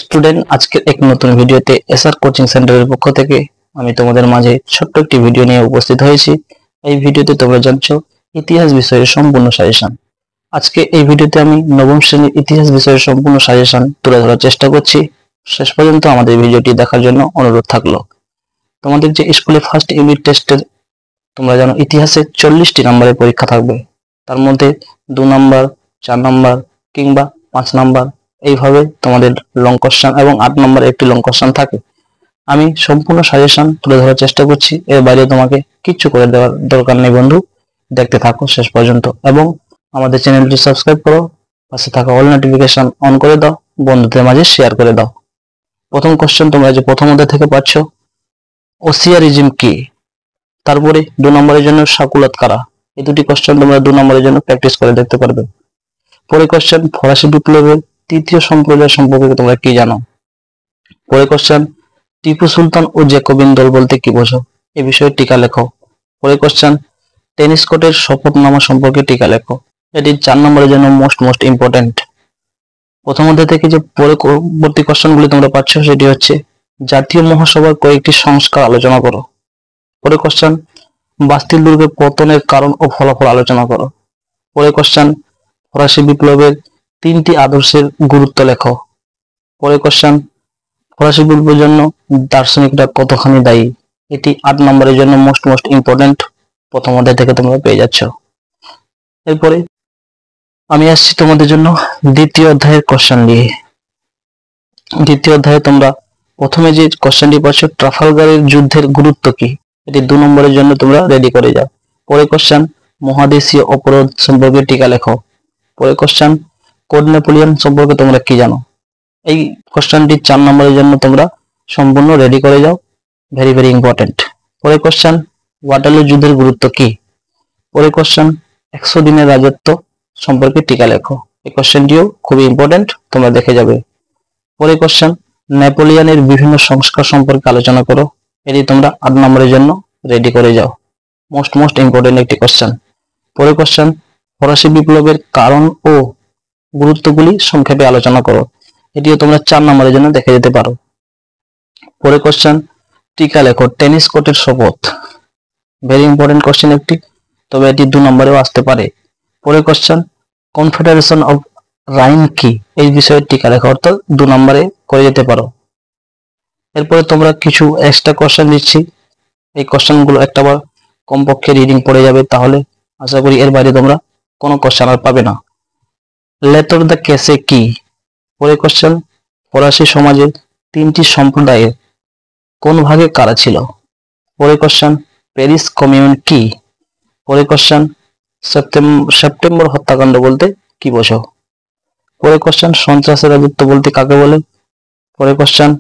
Student, আজকের এক নতুন ভিডিওতে এসআর কোচিং সেন্টারের পক্ষ থেকে আমি তোমাদের মাঝে ছোট্ট একটি ভিডিও নিয়ে উপস্থিত হয়েছি। এই ভিডিওতে তোমরা জানছো ইতিহাস বিষয়ের সম্পূর্ণ সাজেশন। আজকে এই ভিডিওতে আমি নবম শ্রেণীর ইতিহাস বিষয়ের সম্পূর্ণ সাজেশন তুলে ধরার চেষ্টা করছি। শেষ পর্যন্ত আমাদের ভিডিওটি দেখার জন্য অনুরোধ থাকলো। তোমাদের যে স্কুলে ফার্স্ট ইউনিট টেস্টের তোমরা জানো ইতিহাসে 40টি নম্বরের পরীক্ষা থাকবে। তার মধ্যে 2 নম্বর, 4 নম্বর কিংবা 5 নম্বর এইভাবে তোমাদের লং কোশ্চেন এবং 8 নম্বরে একটি লং কোশ্চেন থাকে। আমি সম্পূর্ণ সাজেশন তুলে ধরার চেষ্টা করছি, এর বাইরে তোমাকে কিচ্ছু করে দেওয়ার দরকার নেই বন্ধু। দেখতে থাকো শেষ পর্যন্ত এবং আমাদের চ্যানেলটি সাবস্ক্রাইব করো, পাশে থাকা অল নোটিফিকেশন অন করে দাও, বন্ধুদের মাঝে শেয়ার করে দাও। প্রথম কোশ্চেন তোমরা যে প্রথম অধ্যায় থেকে পাচ্ছ, ওসিয়ারিজম কি? তারপরে 2 নম্বরের জন্য সাকুলাত কারা? এই দুটি কোশ্চেন তোমরা 2 নম্বরের জন্য প্র্যাকটিস করে দেখতে পারবে। পরে কোশ্চেন ফরাসি বিপ্লবের তৃতীয় সম্প্রদায় সম্পর্কে তোমরা কি জানো? পরে কোশ্চেন টিপু সুলতান ও জ্যাকোবিন দল বলতে কি বোঝো? এই বিষয়ে টিকা লেখো। পরে কোশ্চেন টেনিস কোর্টের শপথনামা সম্পর্কে টিকা লেখো। এটি 4 নম্বরের জন্য মোস্ট ইম্পর্টেন্ট। প্রথম অধ্যায় থেকে যে পরবর্তী কোশ্চেনগুলি তোমরা পাচ্ছ সেটি হচ্ছে জাতীয় মহাসভার কয়েকটি সংস্কার আলোচনা করো। পরে কোশ্চেন বাস্তিল দুর্গের পতনের কারণ ও ফলাফল আলোচনা করো। পরে কোশ্চেন ফরাসি বিপ্লবের 3টি আদর্শের গুরুত্ব লেখো। পরে কোশ্চেন ফরাসি বিপ্লবের জন্য দার্শনিকরা কতখানি দায়ী? এটি 8 নম্বরের জন্য মোস্ট ইম্পর্টেন্ট। প্রথম অধ্যায় থেকে তোমরা পেয়ে যাচ্ছ। এরপরে আমি আসছি তোমাদের জন্য দ্বিতীয় অধ্যায়ের কোশ্চেন নিয়ে। দ্বিতীয় অধ্যায়ে তোমরা প্রথমে যে কোশ্চেনটি পাচ্ছ, ট্রাফালগারের যুদ্ধের গুরুত্ব কি? এটি 2 নম্বরের জন্য তোমরা রেডি করে যাও। পরে কোশ্চেন মহাদেশীয় অপরাধ সম্পর্কে টিকা লেখো। পরে কোশ্চেন কোড নেপোলিয়ন সম্পর্কে তোমরা কি জানো? এই কোশ্চেনটি 4 নম্বরের জন্য তোমরা সম্পূর্ণ রেডি করে যাও, ভেরি ইম্পর্টেন্ট। পরে কোশ্চেন ওয়াটারলু যুদ্ধের গুরুত্ব কি? পরে কোশ্চেন 100 দিনের রাজত্ব সম্পর্কে টিকা লেখো। এই কোশ্চেনটিও খুবই ইম্পর্টেন্ট, তোমরা দেখে যাবে। পরে কোশ্চেন নেপোলিয়নের বিভিন্ন সংস্কার সম্পর্কে আলোচনা করো। এটি তোমরা 8 নম্বরের জন্য রেডি করে যাও, মোস্ট ইম্পর্টেন্ট একটি কোশ্চেন। পরে কোশ্চেন ফরাসি বিপ্লবের কারণ ও গুরুত্বগুলি সংক্ষেপে আলোচনা করো। এটিও তোমরা 4 নম্বরের জন্য দেখে যেতে পারো। পরে কোশ্চেন টিকা লেখো টেনিস কোর্টের শপথ। ভেরি ইম্পর্টেন্ট কোশ্চেন একটি, তবে এটি 2 নম্বরেও আসতে পারে। পরে কোশ্চেন কনফেডারেশন অফ রাইন কি? এই বিষয়ে টিকা লেখা, অর্থাৎ 2 নম্বরে করে যেতে পারো। এরপরে তোমরা কিছু এক্সট্রা কোশ্চেন দিচ্ছি, এই কোশ্চেনগুলো একটাবার কমপক্ষে রিডিং পড়ে যাবে, তাহলে আশা করি এর বাইরে তোমরা কোনো কোশ্চেন আর পাবে না। লেতর দ্য কেসে কি? পরে কোশ্চেন ফরাসি সমাজের 3টি সম্প্রদায়ের কোন ভাগে কারা ছিল? পরে কোশ্চেন প্যারিস কমিউন কি? পরে কোশ্চেন সেপ্টেম্বর হত্যাকাণ্ড বলতে কি বোঝো? পরে কোশ্চেন সন্ত্রাসের রাজত্ব বলতে কাকে বলে? পরে কোশ্চেন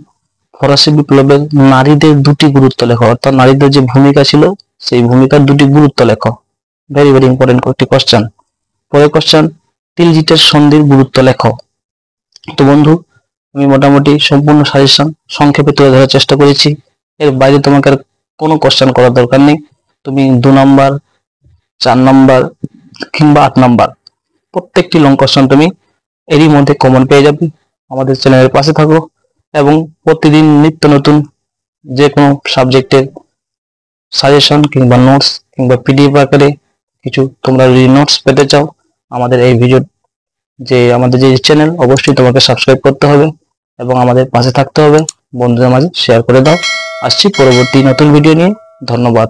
ফরাসি বিপ্লবের নারীদের 2টি গুরুত্ব লেখো, অর্থাৎ নারীদের যে ভূমিকা ছিল সেই ভূমিকার 2টি গুরুত্ব লেখো। ভেরি ইম্পর্টেন্ট একটি কোশ্চেন। পরে কোশ্চেন তিলজিটের সন্ধির গুরুত্ব লেখো। তো বন্ধু, আমি মোটামুটি সম্পূর্ণ সাজেশন সংক্ষেপে তুলে ধরার চেষ্টা করেছি। এর বাইরে তোমাকে আর কোনো কোশ্চেন করার দরকার নেই। তুমি 2 নম্বর, 4 নম্বর কিংবা 8 নম্বর প্রত্যেকটি লং কোশ্চেন তুমি এরই মধ্যে কমন পেয়ে যাবে। আমাদের চ্যানেলের পাশে থাকো এবং প্রতিদিন নিত্য নতুন যে কোনো সাবজেক্টের সাজেশন কিংবা নোটস কিংবা পিডিএফ আকারে কিছু তোমরা যদি নোটস পেতে চাও, আমাদের এই ভিডিও আমাদের যে চ্যানেল অবশ্যই তোমাকে সাবস্ক্রাইব করতে হবে এবং আমাদের পাশে থাকতে হবে, বন্ধুদের মাঝে শেয়ার করে দাও। আসছি পরবর্তী নতুন ভিডিও নিয়ে। ধন্যবাদ।